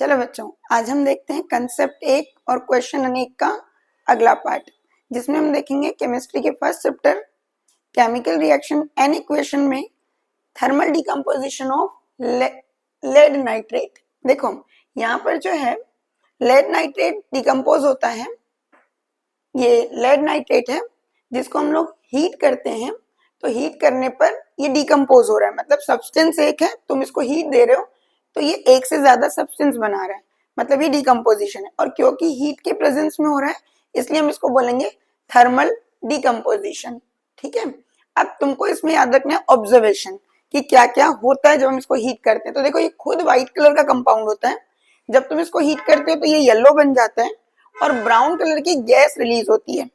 चलो बच्चों, आज हम देखते हैं कंसेप्ट 1 और क्वेश्चन अनेक का अगला पार्ट, जिसमें हम देखेंगे केमिस्ट्री के first chapter chemical reaction and equation में thermal decomposition of lead nitrate. देखो यहाँ पर जो है लेड नाइट्रेट डिकम्पोज होता है। ये लेड नाइट्रेट है जिसको हम लोग हीट करते हैं, तो हीट करने पर ये डिकम्पोज हो रहा है। मतलब सब्सटेंस एक है, तुम इसको हीट दे रहे हो तो ये एक से ज्यादा सब्सटेंस बना रहा है, मतलब ये डिकम्पोजिशन है। और क्योंकि हीट के प्रेजेंस में हो रहा है इसलिए हम इसको बोलेंगे थर्मल डिकम्पोजिशन। ठीक है, अब तुमको इसमें याद रखना है ऑब्जर्वेशन कि क्या क्या होता है जब हम इसको हीट करते हैं। तो देखो ये खुद व्हाइट कलर का कंपाउंड होता है, जब तुम इसको हीट करते हो तो ये येलो बन जाता है और ब्राउन कलर की गैस रिलीज होती है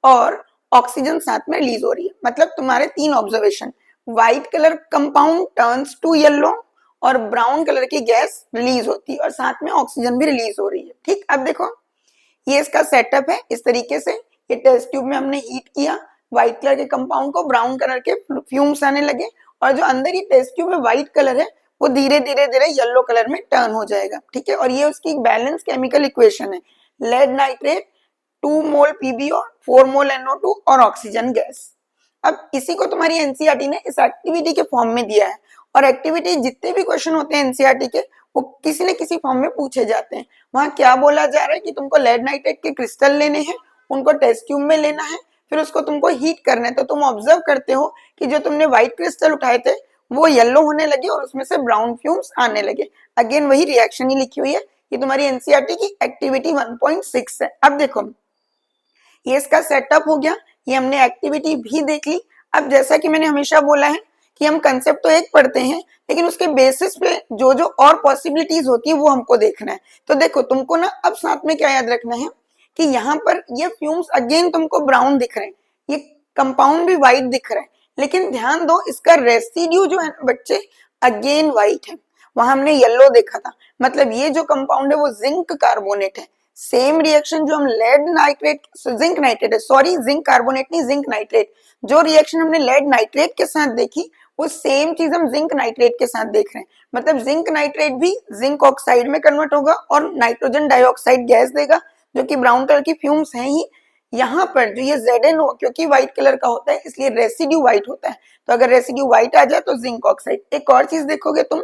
और ऑक्सीजन साथ में रिलीज हो रही है। मतलब तुम्हारे तीन observation, white colour compound turns to yellow और ब्राउन कलर की गैस रिलीज होती है और साथ में ऑक्सीजन भी रिलीज हो रही है। ठीक, अब देखो ये इसका सेटअप है इस तरीके से। ये टेस्ट ट्यूब में हमने हीट किया, व्हाइट कलर के कंपाउंड को ब्राउन कलर के फ्यूम्स आने लगे और जो अंदर ही टेस्ट ट्यूब में व्हाइट कलर है वो धीरे धीरे धीरे येलो कलर में टर्न हो जाएगा। ठीक है, और ये उसकी बैलेंस केमिकल इक्वेशन है, लेड नाइट्रेट 2 मोल PbO 4 मोल NO2 और ऑक्सीजन गैस। अब इसी को तुम्हारी एनसीईआरटी ने इस एक्टिविटी के फॉर्म में दिया है और एक्टिविटी जितने भी क्वेश्चन होते हैं एनसीईआरटी के वो किसी न किसी फॉर्म में पूछे जाते हैं। वहां क्या बोला जा रहा है कि तुमको लेड नाइट्रेट के क्रिस्टल लेने हैं, उनको टेस्ट ट्यूब में लेना है, फिर उसको तुमको हीट करना है। तो तुम ऑब्जर्व करते हो कि जो तुमने व्हाइट क्रिस्टल उठाए थे वो येलो होने लगे और उसमें से ब्राउन फ्यूम्स आने लगे। अगेन वही रिएक्शन ही लिखी हुई है, ये तुम्हारी एनसीईआरटी की एक्टिविटी 1.6 है। अब देखो ये इसका सेटअप हो गया, ये हमने एक्टिविटी भी देख ली। अब जैसा कि मैंने हमेशा बोला है कि हम कंसेप्ट तो एक पढ़ते हैं लेकिन उसके बेसिस पे जो जो और पॉसिबिलिटीज होती है वो हमको देखना है। तो देखो तुमको ना अब साथ में क्या याद रखना है कि यहाँ पर ये फ्यूम्स अगेन तुमको ब्राउन दिख रहे हैं, ये कंपाउंड भी व्हाइट दिख रहा है, लेकिन ध्यान दो इसका रेसिड्यू जो है ना बच्चे अगेन व्हाइट है। वहां हमने येलो देखा था, मतलब ये जो कंपाउंड है वो जिंक कार्बोनेट है। सेम रिएक्शन जो हम लेड नाइट्रेट जिंक नाइट्रेट है, सॉरी जिंक कार्बोनेट नहीं जिंक नाइट्रेट, जो रिएक्शन हमने लेड नाइट्रेट के साथ देखी वो सेम चीज हम जिंक नाइट्रेट के साथ देख रहे हैं। मतलब जिंक नाइट्रेट भी जिंक ऑक्साइड में कन्वर्ट होगा और नाइट्रोजन डाइऑक्साइड गैस देगा जो कि ब्राउन कलर की फ्यूम्स हैं ही। यहाँ पर जो ये ZnO क्योंकि व्हाइट कलर का होता है इसलिए रेसिड्यू व्हाइट होता है, तो अगर रेसिड्यू व्हाइट आ जाए तो जिंक ऑक्साइड। एक और चीज देखोगे तुम,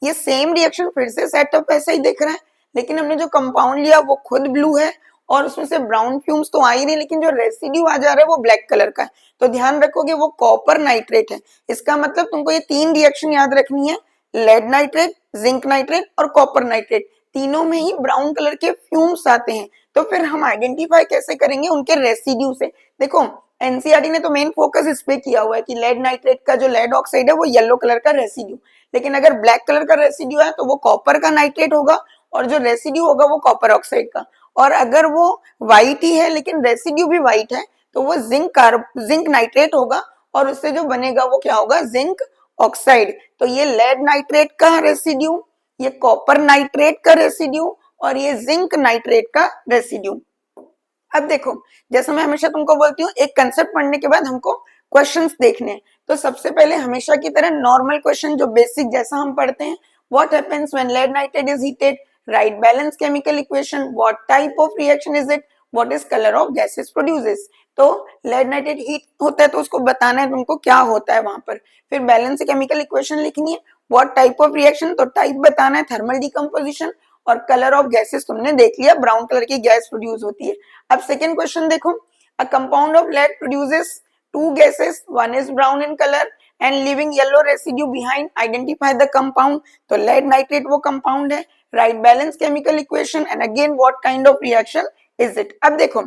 ये सेम रिएक्शन फिर से सेटअप ऐसा ही दिख रहा है, लेकिन हमने जो कंपाउंड लिया वो खुद ब्लू है और उसमें से ब्राउन फ्यूम्स तो आ ही नहीं, लेकिन जो रेसिड्यू आ जा रहा है वो ब्लैक कलर का है। तो ध्यान रखोगे वो कॉपर नाइट्रेट है। इसका मतलब तुमको ये तीन रिएक्शन याद रखनी है, लेड नाइट्रेट, जिंक नाइट्रेट और कॉपर नाइट्रेट। तीनों में ही ब्राउन कलर के फ्यूम्स आते हैं। तो फिर हम आइडेंटिफाई कैसे करेंगे उनके रेसिड्यू से। देखो एनसीईआरटी ने तो मेन फोकस इस पे किया हुआ है कि लेड नाइट्रेट का जो लेड ऑक्साइड है वो येलो कलर का रेसिड्यू, लेकिन अगर ब्लैक कलर का रेसिड्यू है तो वो कॉपर का नाइट्रेट होगा और जो रेसिड्यू होगा वो कॉपर ऑक्साइड का। और अगर वो व्हाइट ही है लेकिन रेसिड्यू भी व्हाइट है तो वो जिंक नाइट्रेट होगा और उससे जो बनेगा वो क्या होगा, जिंक ऑक्साइड। तो ये लेड नाइट्रेट का रेसिड्यू, ये कॉपर नाइट्रेट का रेसिड्यू और ये जिंक नाइट्रेट का रेसिड्यू। अब देखो जैसे मैं हमेशा तुमको बोलती हूँ एक कंसेप्ट पढ़ने के बाद हमको क्वेश्चंस देखने हैं। तो सबसे पहले हमेशा की तरह नॉर्मल क्वेश्चन जो बेसिक जैसा हम पढ़ते हैं, what happens when lead nitrate is heated, write balance chemical equation, what type of reaction is it, what is colour of gases produces. तो लेड नाइट्रेट हीट होता है तो उसको बताना है तुमको क्या होता है वहां पर, फिर बैलेंस केमिकल इक्वेशन लिखनी है, व्हाट टाइप ऑफ रिएक्शन तो टाइप बताना है, थर्मल डिकम्पोजिशन, और कलर ऑफ गैसेस तुमने देख लिया, ब्राउन कलर की गैस प्रोड्यूस होती है। अब सेकेंड क्वेश्चन देखो, a compound of lead produces two gases, one is brown in colour and living yellow residue behind, identify the compound. तो लेड नाइट्रेट वो कंपाउंड है, write balance chemical equation and again what kind of reaction is it. अब देखो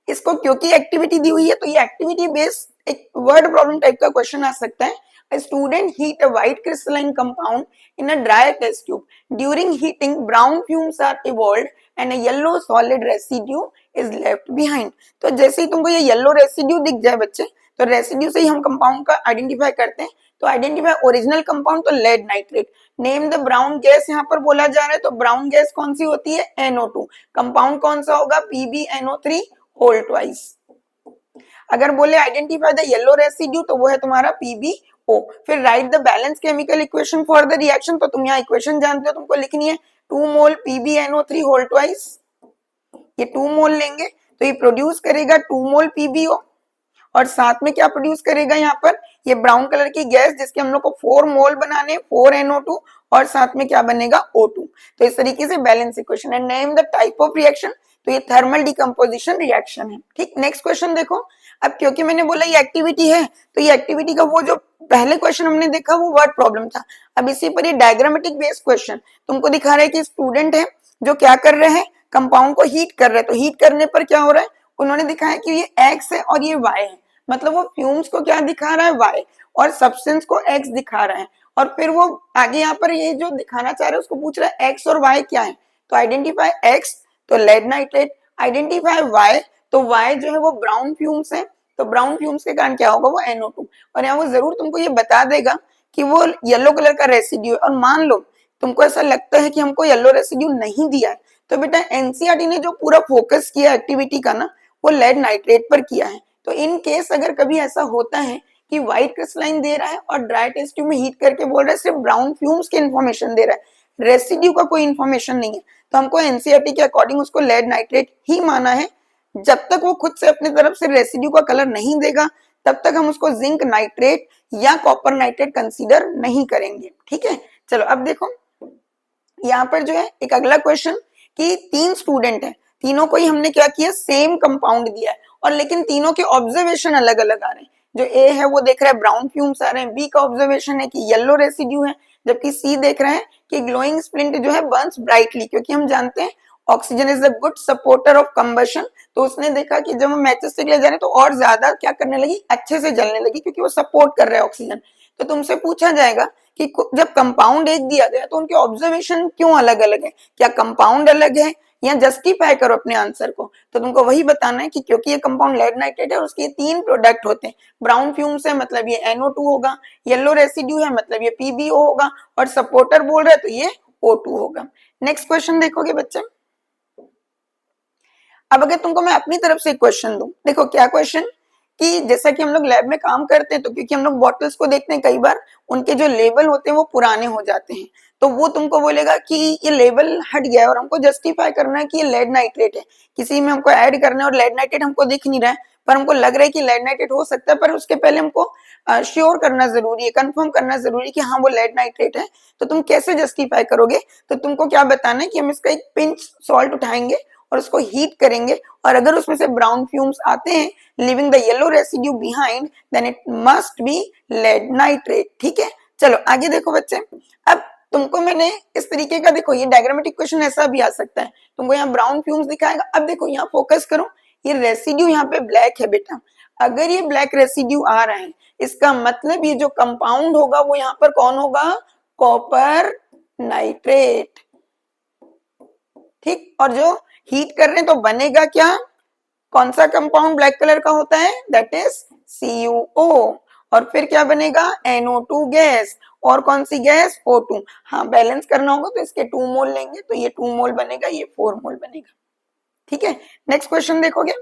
इसको क्योंकि activity दी हुई है तो ये एक्टिविटी बेस्ड एक वर्ड प्रॉब्लम टाइप का क्वेश्चन आ सकता है। A student heat a white crystalline compound in a dry test tube. During heating, brown fumes are evolved and a yellow solid residue is left behind. तो जैसे ही तुमको ये yellow residue दिख जाए बच्चे, तो रेसिड्यू से ही हम कंपाउंड का आइडेंटिफाई करते हैं। तो आइडेंटिफाई ओरिजिनल कंपाउंड तो lead nitrate, name the brown gas यहाँ पर बोला जा रहा है, तो ब्राउन गैस कौन सी होती है, NO2। कंपाउंड कौन सा होगा, PbNO3 होल ट्वाइस। अगर बोले आइडेंटिफाई द येलो रेसिड्यू तो वो है तुम्हारा PbO। फिर right the balance chemical equation for the reaction, तो तुम यहाँ इक्वेशन जानते हो तुमको लिखनी है, 2 मोल PbNO3 होल ट्वाइस, ये 2 मोल लेंगे तो ये प्रोड्यूस करेगा 2 मोल PbO और साथ में क्या प्रोड्यूस करेगा यहाँ पर ये ब्राउन कलर की गैस जिसके हम लोग को 4 मोल बनाने 4NO2 और साथ में क्या बनेगा O2। तो इस तरीके से बैलेंस इक्वेशन है। Name the type of reaction, तो ये थर्मल डिकम्पोजिशन रिएक्शन है। ठीक, नेक्स्ट क्वेश्चन देखो। अब क्योंकि मैंने बोला ये एक्टिविटी है तो ये एक्टिविटी का वो जो पहले क्वेश्चन हमने देखा वो वर्ड प्रॉब्लम था, अब इसी पर ये डायग्रामेटिक बेस्ड क्वेश्चन तुमको दिखा रहा है कि स्टूडेंट है जो क्या कर रहे हैं, कंपाउंड को हीट कर रहे हैं। तो हीट करने पर क्या हो रहा है, उन्होंने दिखाया कि ये X है और ये Y है, मतलब वो फ्यूम्स को क्या दिखा रहा है Y और सब्सटेंस को X दिखा रहा है। और फिर वो आगे यहाँ पर ये जो दिखाना चाह रहे हैं उसको पूछ रहा है X और Y क्या है, तो आइडेंटिफाई X तो लेड नाइट्रेट, आइडेंटिफाई Y तो Y जो है वो ब्राउन फ्यूम्स है, तो ब्राउन फ्यूम्स के कारण क्या होगा वो NO2। और यहाँ वो जरूर तुमको ये बता देगा कि वो येलो कलर का रेसिड्यू है। और मान लो तुमको ऐसा लगता है कि हमको येलो रेसिड्यू नहीं दिया है, तो बेटा एनसीईआरटी ने जो पूरा फोकस किया एक्टिविटी का ना वो लेड नाइट्रेट पर किया है। तो इन केस अगर कभी ऐसा होता है कि व्हाइट क्रिस्टलाइन दे रहा है और ड्राई टेस्ट ट्यूब में हीट करके बोल रहा है सिर्फ ब्राउन फ्यूम्स की इन्फॉर्मेशन दे रहा है, रेसिड्यू का कोई इन्फॉर्मेशन नहीं है, तो हमको एनसीईआरटी के अकॉर्डिंग उसको लेड नाइट्रेट ही माना है। जब तक वो खुद से अपनी तरफ से रेसिड्यू का कलर नहीं देगा तब तक हम उसको जिंक नाइट्रेट या कॉपर नाइट्रेट कंसीडर नहीं करेंगे। ठीक है, चलो अब देखो यहाँ पर जो है एक अगला क्वेश्चन कि 3 स्टूडेंट हैं, तीनों को ही हमने क्या किया सेम कंपाउंड दिया है और लेकिन तीनों के ऑब्जर्वेशन अलग अलग आ रहे हैं। जो ए है वो देख रहा है ब्राउन फ्यूम्स आ रहे हैं, बी का ऑब्जर्वेशन है कि येलो रेसिड्यू है, जबकि सी देख रहा है कि ग्लोइंग स्प्लिंट जो है बर्न्स ब्राइटली, क्योंकि हम जानते हैं oxygen is a good supporter of combustion. तो उसने देखा कि जब हम मैचेस से ले जा रहे हैं तो और ज्यादा क्या करने लगी, अच्छे से जलने लगी, क्योंकि वो सपोर्ट कर रहा है ऑक्सीजन। तो तुमसे पूछा जाएगा कि जब कंपाउंड एक दिया गया तो उनके ऑब्जर्वेशन क्यों अलग अलग है, क्या कंपाउंड अलग है या जस्टिफाई करो अपने आंसर को। तो तुमको वही बताना है कि क्योंकि ये कंपाउंड लेड नाइट्रेट है और उसके 3 प्रोडक्ट होते हैं, ब्राउन फ्यूम्स है मतलब ये NO2 होगा, येलो रेसिड्यू है मतलब ये PbO होगा और सपोर्टर बोल रहे तो ये O2 होगा। नेक्स्ट क्वेश्चन देखोगे बच्चे। अब अगर तुमको मैं अपनी तरफ से क्वेश्चन दूं, देखो क्या क्वेश्चन कि जैसा कि हम लोग लैब में काम करते हैं तो क्योंकि हम लोग बॉटल्स को देखते हैं कई बार उनके जो लेबल होते हैं वो पुराने हो जाते हैं, तो वो तुमको बोलेगा कि ये लेबल हट गया है और हमको जस्टिफाई करना है कि ये लेड नाइट्रेट है, किसी में हमको ऐड करना है और लेड नाइट्रेट हमको दिख नहीं रहा है पर हमको लग रहा है कि लेड नाइट्रेट हो सकता है, पर उसके पहले हमको श्योर करना जरूरी है, कंफर्म करना जरूरी है कि हाँ वो लेड नाइट्रेट है। तो तुम कैसे जस्टिफाई करोगे, तो तुमको क्या बताना है कि हम इसका एक पिंच सॉल्ट उठाएंगे और उसको हीट करेंगे और अगर उसमें से ब्राउन फ्यूम्स आते हैं leaving the yellow residue behind then it must be lead nitrate। ठीक है, चलो आगे देखो बच्चे। अब तुमको मैंने इस तरीके का, देखो ये डायग्रामेटिक क्वेश्चन ऐसा भी आ सकता है, तुमको यहाँ ब्राउन फ्यूम्स दिखाएगा। अब देखो यहाँ फोकस करो, ये रेसिड्यू यहाँ पे ब्लैक है बेटा, अगर ये ब्लैक रेसिड्यू आ रहा है इसका मतलब ये जो कंपाउंड होगा वो यहाँ पर कौन होगा, कॉपर नाइट्रेट। ठीक, और जो हीट कर रहे हैं तो बनेगा क्या, कौन सा कंपाउंड ब्लैक कलर का होता है, दैट इज CuO, और फिर क्या बनेगा NO2 गैस, और कौन सी गैस O2। हाँ बैलेंस करना होगा तो इसके 2 मोल लेंगे तो ये 2 मोल बनेगा, ये 4 मोल बनेगा। ठीक है, नेक्स्ट क्वेश्चन देखोगे।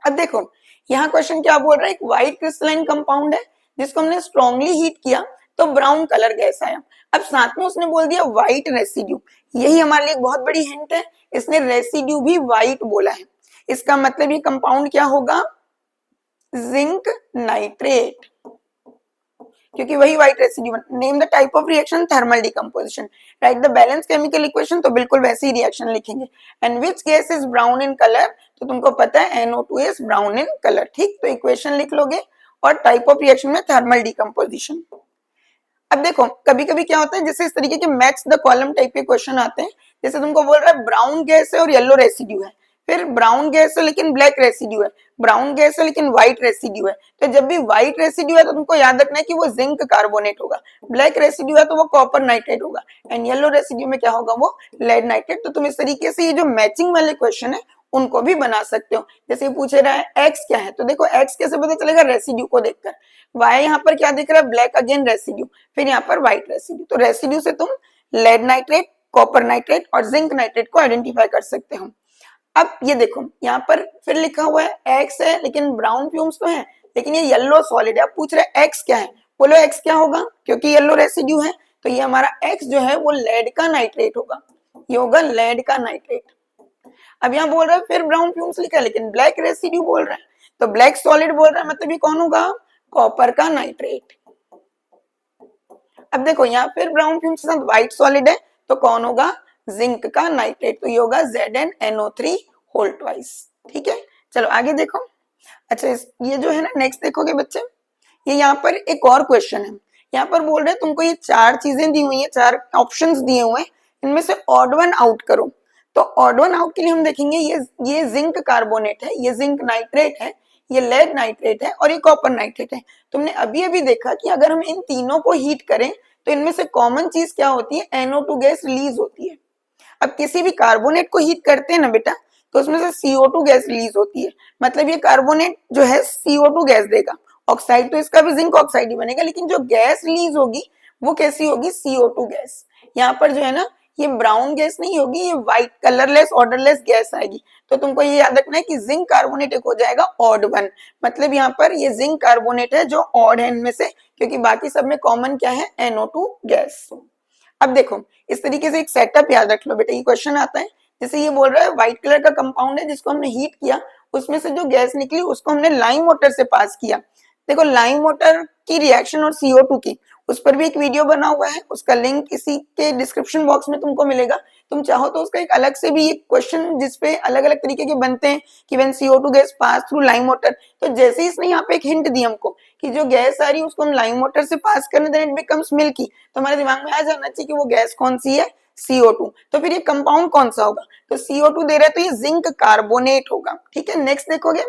अब देखो यहाँ क्वेश्चन क्या बोल रहा है, एक व्हाइट क्रिस्टलाइन कंपाउंड है जिसको हमने स्ट्रॉन्गली हीट किया तो ब्राउन कलर गैस आया। अब साथ में उसने बोल दिया व्हाइट रेसिड्यू, यही हमारे लिए एक बहुत बड़ी हिंट है, इसने रेसिड्यू भी व्हाइट बोला है, इसका मतलब ये कंपाउंड क्या होगा, जिंक नाइट्रेट, क्योंकि वही white residue. Name the type of reaction, thermal decomposition. Right the balance chemical equation, तो बिल्कुल वैसे ही रिएक्शन लिखेंगे। And which gas is brown in colour, तो तुमको पता है NO2 is brown in colour. ठीक, तो इक्वेशन लिख लोगे और टाइप ऑफ रिएक्शन में थर्मल डिकम्पोजिशन। अब देखो कभी कभी क्या होता है, जैसे इस तरीके के मैच द कॉलम टाइप के क्वेश्चन आते हैं, जैसे तुमको बोल रहा है ब्राउन गैस है और येलो रेसिड्यू है, फिर ब्राउन गैस है लेकिन ब्लैक रेसिड्यू है, ब्राउन गैस है लेकिन व्हाइट रेसिड्यू है। तो जब भी व्हाइट रेसिड्यू है तो तुमको याद रखना है कि वो जिंक कार्बोनेट होगा, ब्लैक रेसिड्यू है तो वो कॉपर नाइट्रेट होगा, एंड येलो रेसिड्यू में क्या होगा, वो लेड नाइट्रेट। तो तुम इस तरीके से ये जो मैचिंग वाले क्वेश्चन है उनको भी बना सकते हो। जैसे पूछे रहा है एक्स क्या है, तो देखो एक्स कैसे पता चलेगा, रेसिड्यू को देखकर। वाई यहाँ पर क्या दिख रहा है, ब्लैक अगेन रेसिड्यू, फिर यहाँ पर व्हाइट रेसिड्यू, तो रेसिड्यू से तुम लेड नाइट्रेट, कॉपर नाइट्रेट और जिंक नाइट्रेट को आइडेंटिफाई कर सकते हो। अब ये देखो यहाँ पर फिर लिखा हुआ है एक्स है लेकिन ब्राउन फ्यूम्स तो है, लेकिन ये येलो सॉलिड है। अब पूछ रहे एक्स क्या है, बोलो एक्स क्या होगा, क्योंकि येलो रेसिड्यू है तो ये हमारा X जो है वो लेड का नाइट्रेट होगा, ये होगा लेड का नाइट्रेट। अब यहाँ बोल रहा है फिर ब्राउन फ्यूम्स लिखा है लेकिन ब्लैक रेसिड्यू बोल रहा है, तो ब्लैक सॉलिड बोल रहा है मतलब ये कौन होगा, कॉपर का नाइट्रेट। अब देखो यहाँ फिर ब्राउन फ्यूम्स के साथ व्हाइट सॉलिड है तो कौन होगा, जिंक का नाइट्रेट, तो ये होगा ZnNO3 होल ट्वाइस। ठीक है, चलो आगे देखो। अच्छा ये जो है ना नेक्स्ट देखोगे बच्चे, ये यहाँ पर एक और क्वेश्चन है, यहाँ पर बोल रहे हैं तुमको ये चार चीजें दी हुई है, चार ऑप्शंस दिए हुए हैं, इनमें से ऑड वन आउट करो। तो ऑड वन आउट के लिए हम देखेंगे ये जिंक कार्बोनेट है, ये जिंक नाइट्रेट है, ये लेड नाइट्रेट है और ये कॉपर नाइट्रेट है। तुमने अभी अभी देखा कि अगर हम इन तीनों को हीट करें तो इनमें से कॉमन चीज क्या होती है, NO2 गैस रिलीज होती है। अब किसी भी कार्बोनेट को हीट करते हैं ना बेटा तो उसमें से CO2 गैस रिलीज होती है, मतलब ये कार्बोनेट जो है CO2 गैस देगा, ऑक्साइड तो इसका भी जिंक ऑक्साइड ही बनेगा, लेकिन जो गैस रिलीज होगी वो कैसी होगी, CO2 गैस। यहाँ पर जो है ना ये ब्राउन गैस नहीं होगी, ये व्हाइट कलरलेस ऑर्डरलेस गैस आएगी। तो तुमको ये याद रखना है कि जिंक कार्बोनेट एक हो जाएगा ऑड वन, मतलब यहाँ पर ये जिंक कार्बोनेट है जो ऑड है इनमें से, क्योंकि बाकी सब में कॉमन क्या है, NO2 गैस। अब देखो इस तरीके से एक सेटअप याद रख लो बेटा, ये क्वेश्चन आता है जैसे ये बोल रहा है व्हाइट कलर का कंपाउंड है जिसको हमने हीट किया, उसमें से जो गैस निकली उसको हमने लाइम वाटर से पास किया। देखो लाइम वाटर की रिएक्शन और CO2 की, उस पर भी एक वीडियो बना हुआ है, उसका लिंक इसी के डिस्क्रिप्शन बॉक्स में तुमको मिलेगा। तुम चाहो तो उसका एक अलग से भी एक क्वेश्चन जिसपे अलग अलग तरीके के बनते हैं कि when CO2 gas pass through lime water, तो जैसे ही इसने यहाँ पे एक हिंट दी हमको कि जो गैस आ रही है उसको हम लाइम वाटर से पास करने दें इट बिकम्स मिल्की, तो हमारे दिमाग में आ जाना चाहिए कि वो गैस कौन सी है, CO2। तो फिर ये कंपाउंड कौन सा होगा, तो CO2 दे रहा है तो ये जिंक कार्बोनेट होगा। ठीक है, नेक्स्ट देखोगे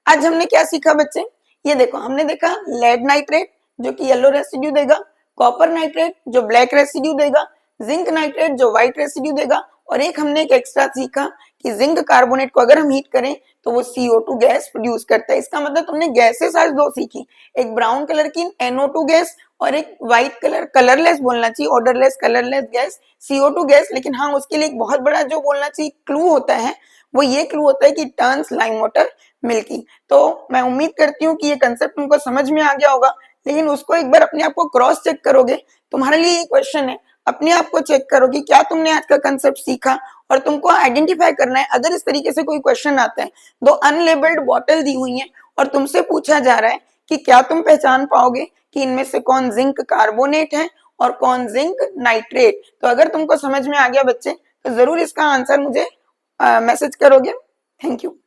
आज हमने क्या सीखा बच्चे, ये देखो हमने देखा लेड नाइट्रेट जो कि येलो रेसिड्यू देगा, कॉपर नाइट्रेट जो ब्लैक रेसिड्यू देगा, जिंक नाइट्रेट जो व्हाइट रेसिड्यू देगा, और एक हमने एक एक्स्ट्रा सीखा कि जिंक कार्बोनेट को अगर हम हीट करें तो वो CO2 गैस प्रोड्यूस करता है। इसका मतलब तुमने गैसेस आज दो सीखी, एक ब्राउन कलर की NO2 गैस और एक व्हाइट कलर कलरलेस बोलना चाहिए, odourless colourless gas CO2 gas. लेकिन हाँ उसके लिए एक बहुत बड़ा जो बोलना चाहिए क्लू होता है वो ये क्लू होता है कि टर्न्स लाइम वाटर मिल्की। तो मैं उम्मीद करती हूँ कि ये कंसेप्ट तुमको समझ में आ गया होगा, लेकिन उसको एक बार अपने आप को क्रॉस चेक करोगे, तुम्हारे लिए ये क्वेश्चन है, अपने आप को चेक करो कि क्या तुमने आज का कंसेप्ट सीखा, और तुमको आइडेंटिफाई करना है अगर इस तरीके से कोई क्वेश्चन आता है, दो अनलेबल्ड बॉटल दी हुई है और तुमसे पूछा जा रहा है कि क्या तुम पहचान पाओगे कि इनमें से कौन जिंक कार्बोनेट है और कौन जिंक नाइट्रेट। तो अगर तुमको समझ में आ गया बच्चे तो जरूर इसका आंसर मुझे मैसेज करोगे। Thank you.